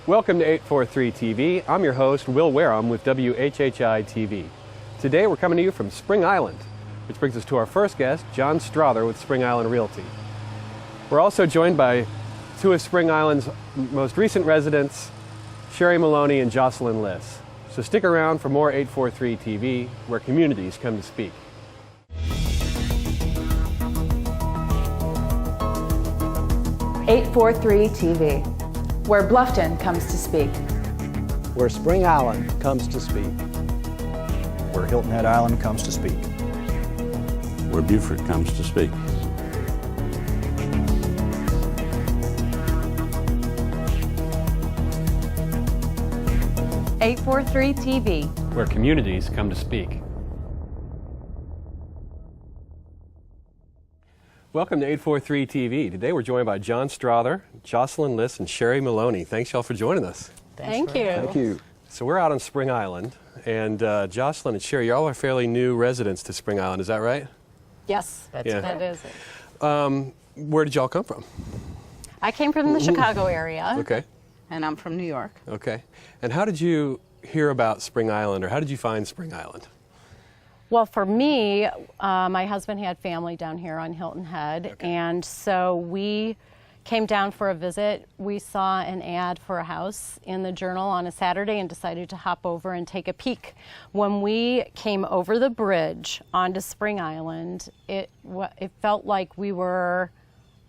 Welcome to 843 TV. I'm your host, Will Wareham with WHHI TV. Today we're coming to you from Spring Island, which brings us to our first guest, John Strother with Spring Island Realty. We're also joined by two of Spring Island's most recent residents, Sherry Maloney and Jocelyn Liss. So stick around for more 843 TV, where communities come to speak. .843 TV, where Bluffton comes to speak. Where Spring Island comes to speak. Where Hilton Head Island comes to speak. Where Beaufort comes to speak. .843 TV, where communities come to speak. Welcome to 843 TV. Today we're joined by John Strother, Jocelyn Liss, and Sherry Maloney. Thanks y'all for joining us. Thank you. Thank you. So we're out on Spring Island, and Jocelyn and Sherry, y'all are fairly new residents to Spring Island, is that right? Yes, Yeah. that is it. Where did y'all come from? I came from the Chicago area. Okay, And I'm from New York. okay. And how did you hear about Spring Island, or how did you find Spring Island? Well, for me, my husband had family down here on Hilton Head, and so we came down for a visit. We saw an ad for a house in the Journal on a Saturday and decided to hop over and take a peek. When we came over the bridge onto Spring Island, it felt like we were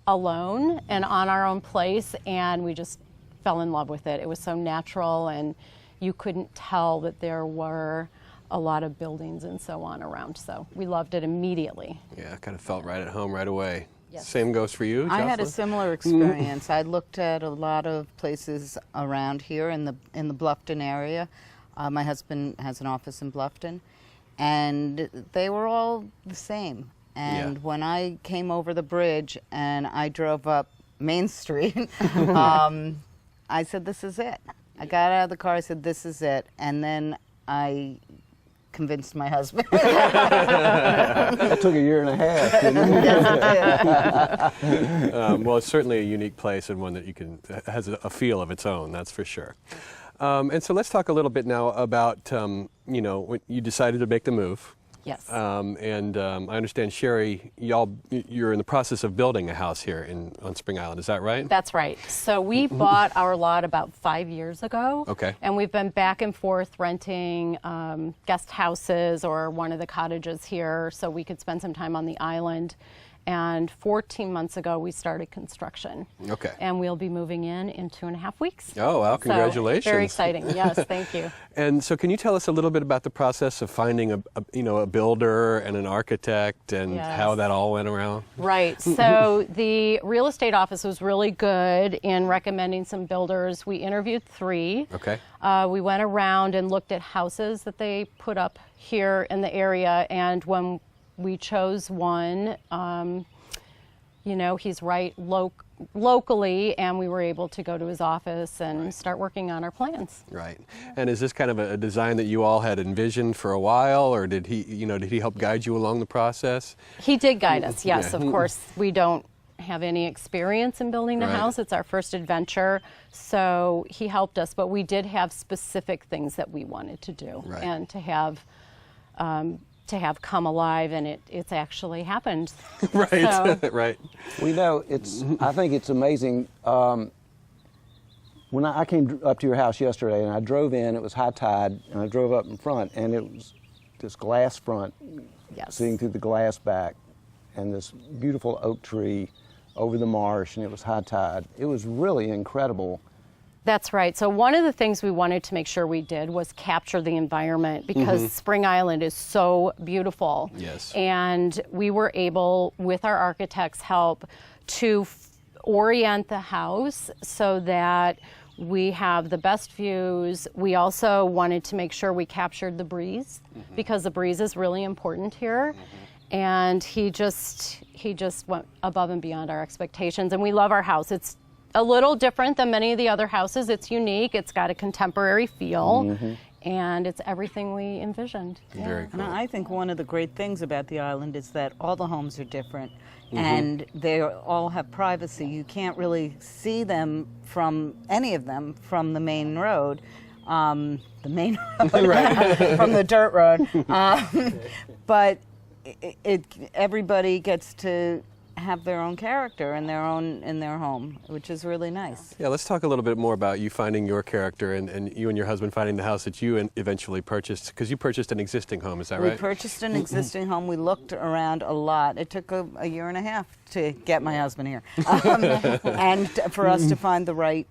alone and on our own place, and we just fell in love with it. It was so natural, and you couldn't tell that there were a lot of buildings and so on around, so we loved it immediately. Yeah, I kind of felt right at home right away. Yes. Same goes for you, I had a Jocelyn? similar experience. I looked at a lot of places around here in the Bluffton area. My husband has an office in Bluffton, and they were all the same. And Yeah. when I came over the bridge and I drove up Main Street, I said, "This is it." I got out of the car. I said, "This is it," and then I convinced my husband. It took a year and a half. Didn't it? Well, it's certainly a unique place and one that has a feel of its own, that's for sure. And so let's talk a little bit now about, when you decided to make the move. Yes. I understand, Sherry, you're in the process of building a house here on Spring Island, is that right? That's right. So we bought our lot about 5 years ago. Okay. And we've been back and forth renting guest houses or one of the cottages here so we could spend some time on the island. And 14 months ago, we started construction. Okay. And we'll be moving in 2.5 weeks. Oh, wow, congratulations. So, very exciting. Yes, thank you. And so can you tell us a little bit about the process of finding a builder and an architect and Yes. how that all went around? Right. So the real estate office was really good in recommending some builders. We interviewed 3. Okay. We went around and looked at houses that they put up here in the area, and when we chose one, he's right locally, and we were able to go to his office and start working on our plans. Right. And is this kind of a design that you all had envisioned for a while, or did he help guide you along the process? He did guide us, yes. Yeah. Of course, we don't have any experience in building a Right. house. It's our first adventure, so he helped us, but we did have specific things that we wanted to do Right. and to have come alive, and it's actually happened. Right. So, Right. We know I think it's amazing. When I came up to your house yesterday and I drove in, it was high tide, and I drove up in front, and it was this glass front, yes. seeing through the glass back, and this beautiful oak tree over the marsh, and it was high tide. It was really incredible. That's right. So one of the things we wanted to make sure we did was capture the environment, because Spring Island is so beautiful. Yes. And we were able, with our architect's help, to orient the house so that we have the best views. We also wanted to make sure we captured the breeze, because the breeze is really important here. And he just went above and beyond our expectations, and we love our house. It's a little different than many of the other houses. It's unique. It's got a contemporary feel, and it's everything we envisioned. Yeah. Very cool. And I think one of the great things about the island is that all the homes are different, and they all have privacy. You can't really see them from any of them from the main road, from the dirt road. But everybody gets to have their own character in their home, which is really nice. Yeah, let's talk a little bit more about you finding your character and you and your husband finding the house that you eventually purchased, because you purchased an existing home, is that right? We purchased an existing home. We looked around a lot. It took a year and a half to get my husband here, and for us to find the right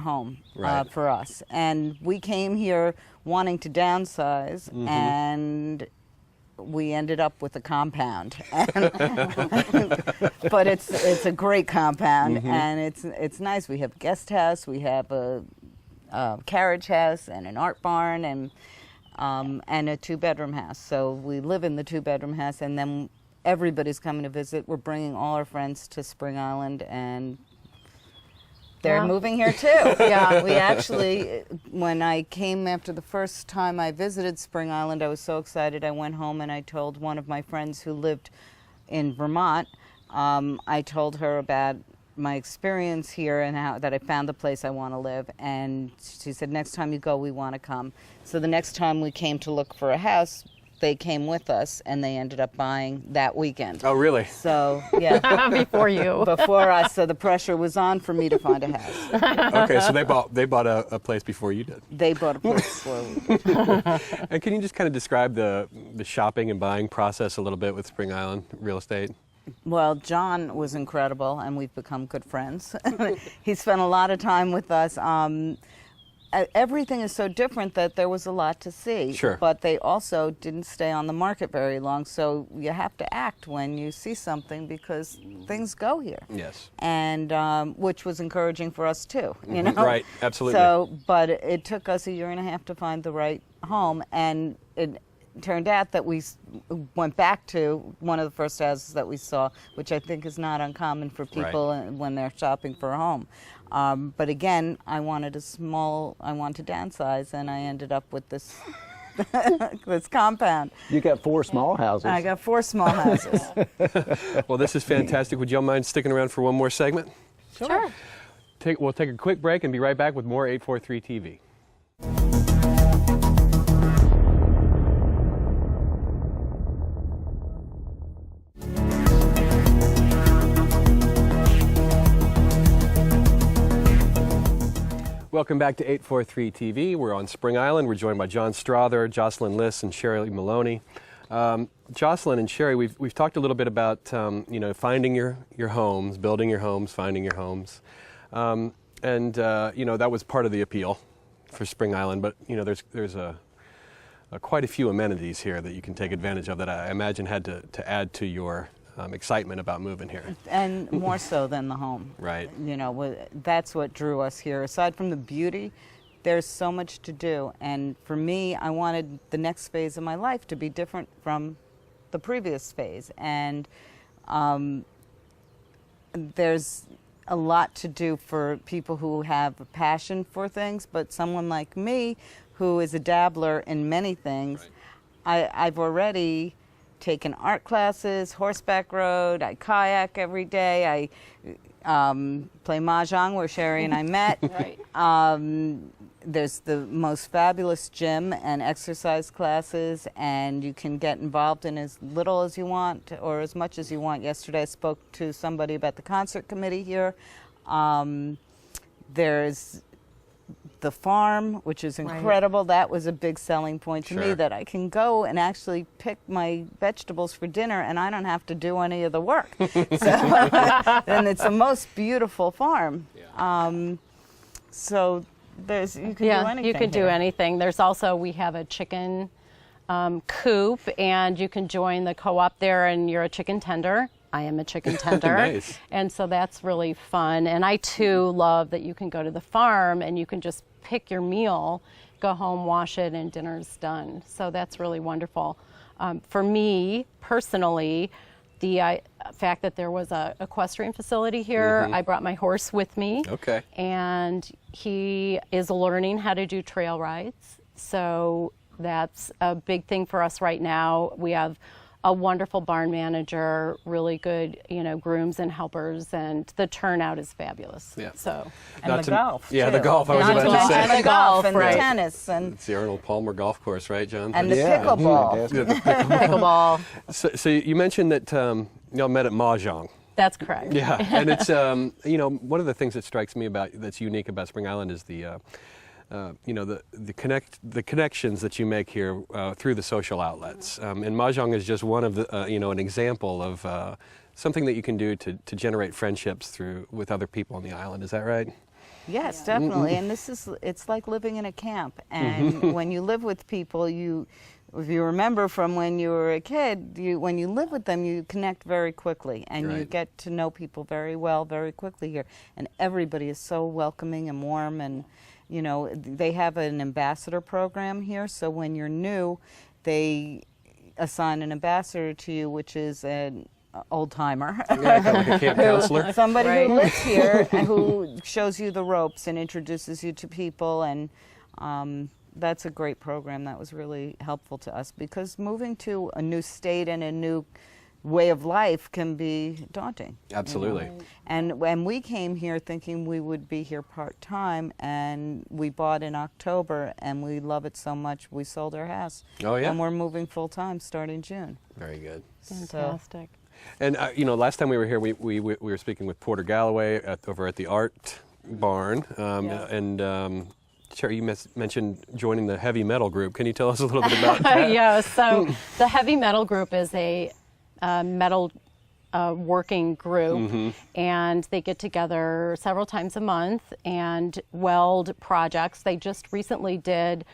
home Right. for us. And we came here wanting to downsize, and we ended up with a compound. But it's a great compound, and it's nice. We have a guest house, we have a carriage house, and an art barn, and a 2-bedroom house. So we live in the 2-bedroom house, and then everybody's coming to visit. We're bringing all our friends to Spring Island, and they're Yeah. moving here too. Yeah, we actually, when I came after the first time I visited Spring Island, I was so excited. I went home and I told one of my friends who lived in Vermont, I told her about my experience here and how that I found the place I want to live. And she said, next time you go, we want to come. So the next time we came to look for a house, they came with us, and they ended up buying that weekend. Oh, really? So, yeah. Before you. Before us, so the pressure was on for me to find a house. Okay, so they bought a place before you did. They bought a place before we did. And can you just kind of describe the shopping and buying process a little bit with Spring Island Real Estate? Well, John was incredible, and we've become good friends. He spent a lot of time with us. Everything is so different that there was a lot to see. Sure. But they also didn't stay on the market very long, so you have to act when you see something because things go here. Yes. And which was encouraging for us too, you know. Right, absolutely. So, but it took us a year and a half to find the right home, and it turned out that we went back to one of the first houses that we saw, which I think is not uncommon for people when they're shopping for a home. But again, I wanted to downsize, and I ended up with this this compound. You got 4 small houses. I got 4 small houses. Well, this is fantastic. Would y'all mind sticking around for one more segment? Sure. We'll take a quick break and be right back with more 843 TV. Welcome back to 843 TV. We're on Spring Island. We're joined by John Strother, Jocelyn Liss, and Sherry Maloney. Jocelyn and Sherry, we've talked a little bit about finding your homes, building your homes, finding your homes, and that was part of the appeal for Spring Island. But there's quite a few amenities here that you can take advantage of that I imagine had to add to your excitement about moving here. And more so than the home. Right. That's what drew us here. Aside from the beauty, there's so much to do. And for me, I wanted the next phase of my life to be different from the previous phase. And there's a lot to do for people who have a passion for things, but someone like me who is a dabbler in many things, I've already taken art classes, horseback rode, I kayak every day, I play mahjong where Sherry and I met. Right. There's the most fabulous gym and exercise classes, and you can get involved in as little as you want or as much as you want. Yesterday I spoke to somebody about the concert committee here. There's the farm, which is incredible. Right. That was a big selling point to me, that I can go and actually pick my vegetables for dinner and I don't have to do any of the work. And it's the most beautiful farm. Yeah. So you can do anything. You can do anything. There's also, we have a chicken coop, and you can join the co-op there, and you're a chicken tender. I am a chicken tender. Nice. And so that's really fun. And I too love that you can go to the farm and you can just pick your meal, go home, wash it, and dinner's done. So that's really wonderful. For me personally, the fact that there was a equestrian facility here, I brought my horse with me. Okay. And he is learning how to do trail rides. So that's a big thing for us right now. We have a wonderful barn manager, really good, grooms and helpers, and the turnout is fabulous. Yeah. So, And the golf. Yeah, the too. golf, I was Not about to mention say. the golf and Right. the tennis and It's the Arnold Palmer Golf Course, right, John? the Yeah, pickleball. fantastic. pickleball. So you mentioned that y'all met at Mahjong. That's correct. Yeah, and it's one of the things that strikes me that's unique about Spring Island is the connections that you make here through the social outlets. And Mahjong is just one of the an example of something that you can do to generate friendships with other people on the island. Is that right? Yes, definitely. And it's like living in a camp. And when you live with people, if you remember from when you were a kid, when you live with them, you connect very quickly, and you Right. get to know people very well, very quickly here. And everybody is so welcoming and warm, and they have an ambassador program here. So when you're new, they assign an ambassador to you, which is an old timer. Yeah, kind of like a camp counselor. Somebody Right. who lives here and who shows you the ropes and introduces you to people, and that's a great program. That was really helpful to us, because moving to a new state and a new way of life can be daunting. Absolutely. And when we came here thinking we would be here part-time, and we bought in October, and we love it so much we sold our house. Oh, yeah. And we're moving full-time starting June. Very good. Fantastic. And last time we were here, we were speaking with Porter Galloway over at the Art Barn, and Sherry, you mentioned joining the heavy metal group. Can you tell us a little bit about that? Yeah, so the heavy metal group is a metal working group, and they get together several times a month and weld projects. They just recently did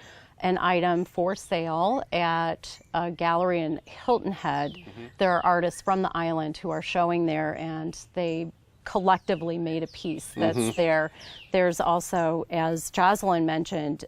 an item for sale at a gallery in Hilton Head. There are artists from the island who are showing there, and they collectively made a piece that's there. There's also, as Jocelyn mentioned,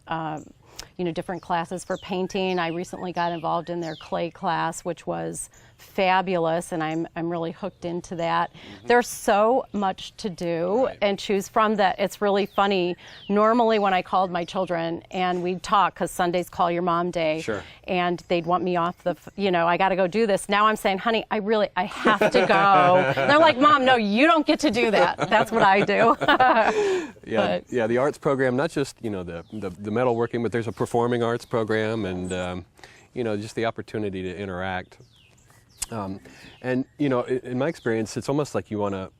different classes for painting. I recently got involved in their clay class, which was fabulous, and I'm really hooked into that. There's so much to do and choose from that it's really funny. Normally when I called my children and we'd talk, because Sundays call your mom day, Sure. and they'd want me off I got to go do this. Now I'm saying, honey, I have to go. And they're like, Mom, no, you don't get to do that. That's what I do. Yeah, the arts program, not just the metalworking, but there's a performing arts program, and just the opportunity to interact. And in my experience, it's almost like you're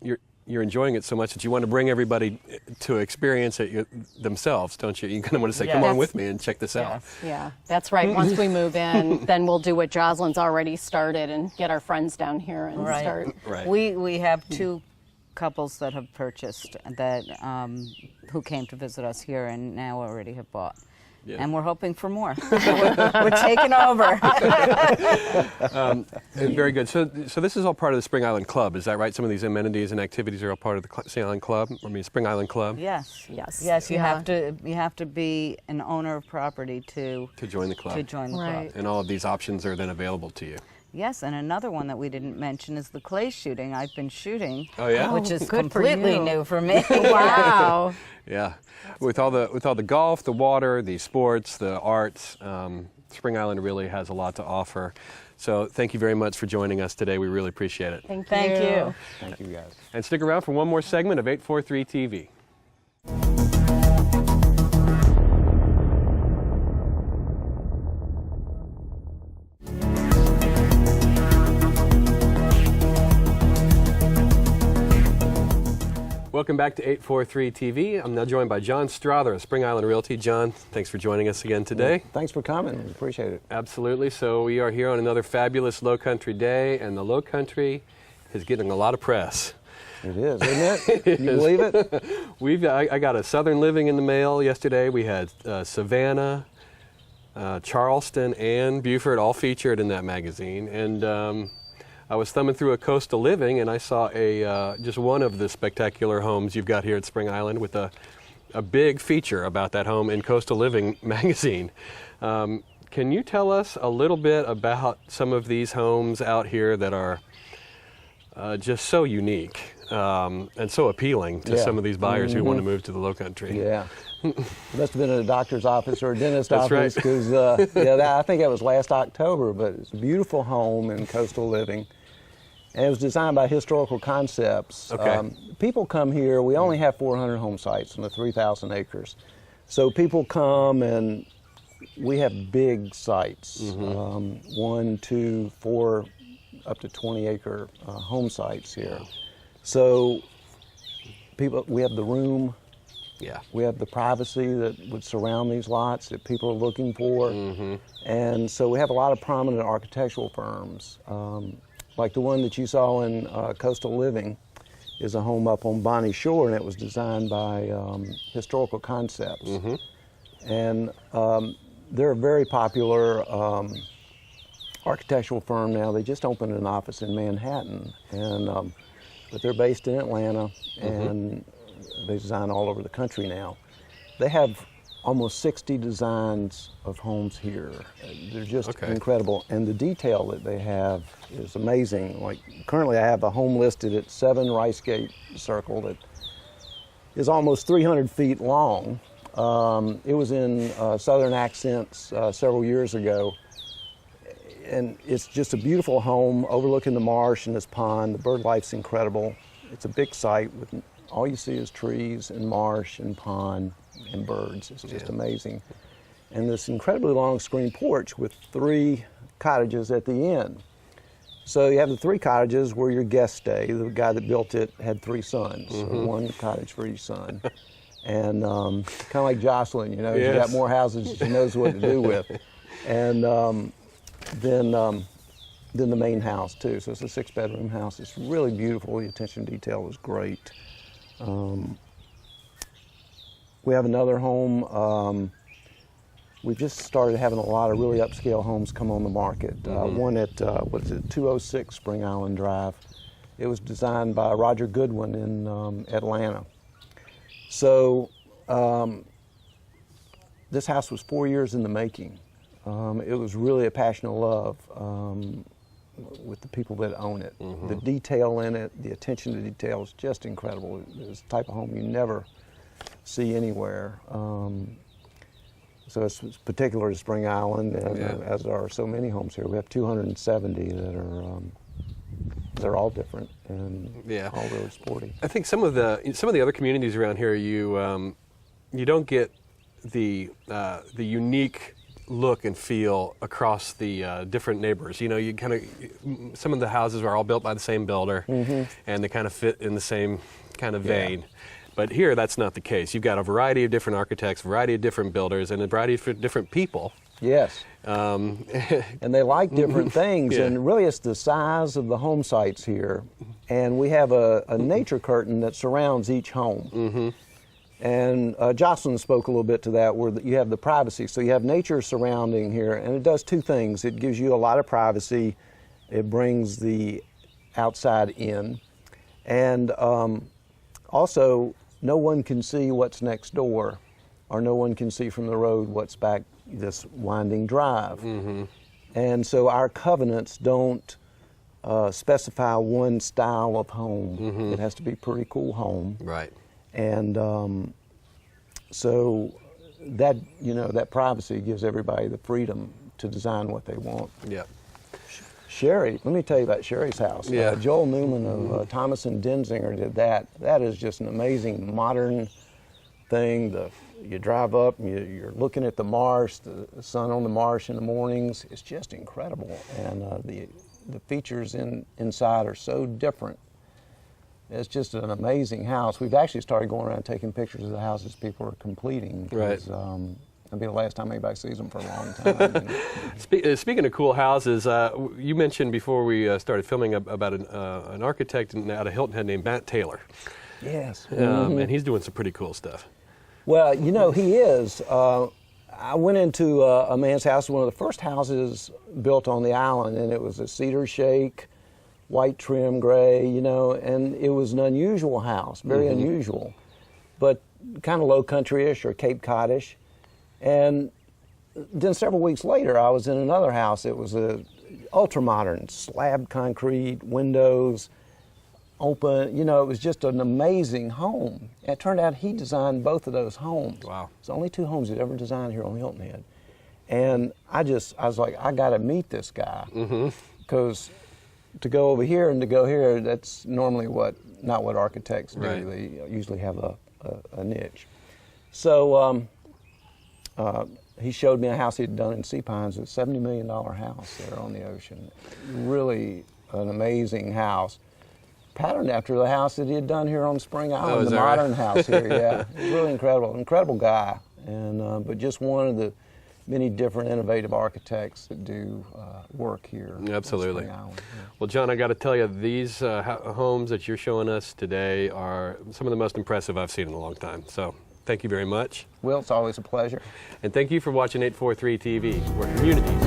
enjoying it so much that you want to bring everybody to experience it themselves, don't you? You kind of want to say, come on with me and check this out. Yeah, that's right. Once we move in, then we'll do what Jocelyn's already started and get our friends down here and start. Right. We have two couples that have purchased that who came to visit us here and now already have bought. Yeah. And we're hoping for more. we're taking over. Very good. So this is all part of the Spring Island Club, is that right? Some of these amenities and activities are all part of the Spring Island Club. Spring Island Club. Yes. Yes. Yes. You Yeah. have to be an owner of property to join the club. Right. And all of these options are then available to you. Yes, and another one that we didn't mention is the clay shooting. I've been shooting, Oh, yeah? which is good for completely you. new for me. Wow. Yeah, with all the golf, the water, the sports, the arts, Spring Island really has a lot to offer. So thank you very much for joining us today. We really appreciate it. Thank you. Thank you. Thank you, guys. And stick around for one more segment of 843 TV. Welcome back to 843 TV. I'm now joined by John Strother of Spring Island Realty. John, thanks for joining us again today. Thanks for coming. We appreciate it. Absolutely. So we are here on another fabulous Low Country day, and the Low Country is getting a lot of press. It is, isn't it? You believe it? I got a Southern Living in the mail yesterday. We had Savannah, Charleston, and Beaufort all featured in that magazine. And I was thumbing through a Coastal Living, and I saw just one of the spectacular homes you've got here at Spring Island with a big feature about that home in Coastal Living magazine. Can you tell us a little bit about some of these homes out here that are just so unique? and so appealing to Yeah. some of these buyers who want to move to the Lowcountry. Yeah. Must have been in a doctor's office or a dentist's That's right. office because I think that was last October. But it's a beautiful home in coastal living, and it was designed by Historical Concepts. Okay. People come here. We only have 400 home sites on the 3,000 acres, so people come and we have big sites, 1, 2, 4, up to 20-acre home sites here. So we have the room. Yeah. We have the privacy that would surround these lots that people are looking for. And so we have a lot of prominent architectural firms. Like the one that you saw in Coastal Living is a home up on Bonnie Shore, and it was designed by Historical Concepts. And they're a very popular architectural firm now. They just opened an office in Manhattan, and but they're based in Atlanta, and they design all over the country now. They have almost 60 designs of homes here. They're just incredible, and the detail that they have is amazing. Like currently I have a home listed at 7 Ricegate Circle that is almost 300 feet long. It was in Southern Accents several years ago, and it's just a beautiful home overlooking the marsh and this pond. The bird life's incredible. It's a big site with all you see is trees and marsh and pond and birds. It's just amazing. And this incredibly long screen porch with 3 cottages at the end. So you have the 3 cottages where your guests stay. The guy that built it had 3 sons, so 1 cottage for each son. And kind of like Jocelyn, you know, she's got more houses she knows what to do with. And then the main house too. So it's a 6-bedroom house. It's really beautiful. The attention to detail is great. We have another home. We just started having a lot of really upscale homes come on the market. One at 206 Spring Island Drive. It was designed by Roger Goodwin in Atlanta. So this house was 4 years in the making. It was really a passion of love with the people that own it. The detail in it, the attention to detail is just incredible. It's the type of home you never see anywhere. So it's particular to Spring Island, and as are so many homes here. We have 270 that are they're all different and all really sporty. I think some of the other communities around here, you don't get the unique look and feel across the different neighbors. You know, you kind of, some of the houses are all built by the same builder, and they kind of fit in the same kind of vein. But here, that's not the case. You've got a variety of different architects, a variety of different builders, and a variety of different people. Yes. And they like different things, and really it's the size of the home sites here. And we have a nature curtain that surrounds each home. And Jocelyn spoke a little bit to that, where you have the privacy. So you have nature surrounding here, and it does 2 things. It gives you a lot of privacy. It brings the outside in. And also, no one can see what's next door, or no one can see from the road what's back this winding drive. And so our covenants don't specify one style of home. It has to be a pretty cool home. Right. And so that, you know, that privacy gives everybody the freedom to design what they want. Yeah. Sherry, let me tell you about Sherry's house. Joel Newman of Thomas and Denzinger did that. That is just an amazing modern thing. You drive up and you're looking at the marsh, the sun on the marsh in the mornings. It's just incredible. And the features inside are so different. It's just an amazing house. We've actually started going around taking pictures of the houses people are completing. Right. It'll be the last time anybody sees them for a long time. Speaking of cool houses, you mentioned before we started filming about an architect out of Hilton Head named Matt Taylor. Yes. And he's doing some pretty cool stuff. Well, you know, he is. I went into a man's house, one of the first houses built on the island, and it was a cedar shake, white trim, gray, you know, and it was an unusual house, very unusual, but kind of low country-ish or Cape Cod-ish. And then several weeks later, I was in another house. It was a ultra-modern, slab concrete, windows, open. You know, it was just an amazing home. It turned out he designed both of those homes. Wow. It's the only 2 homes he'd ever designed here on Hilton Head. And I was like, I got to meet this guy. Because to go over here and to go here, that's normally not what architects do. Right. They usually have a niche. So he showed me a house he'd done in Sea Pines, a $70 million house there on the ocean. Really an amazing house. Patterned after the house that he had done here on Spring Island, is the that right? modern house here, yeah. It was really incredible guy. And but just one of the many different innovative architects that do work here. Absolutely. On Spring Island. Yeah. Well, John, I got to tell you, these homes that you're showing us today are some of the most impressive I've seen in a long time. So thank you very much. Will, it's always a pleasure. And thank you for watching 843 TV, where communities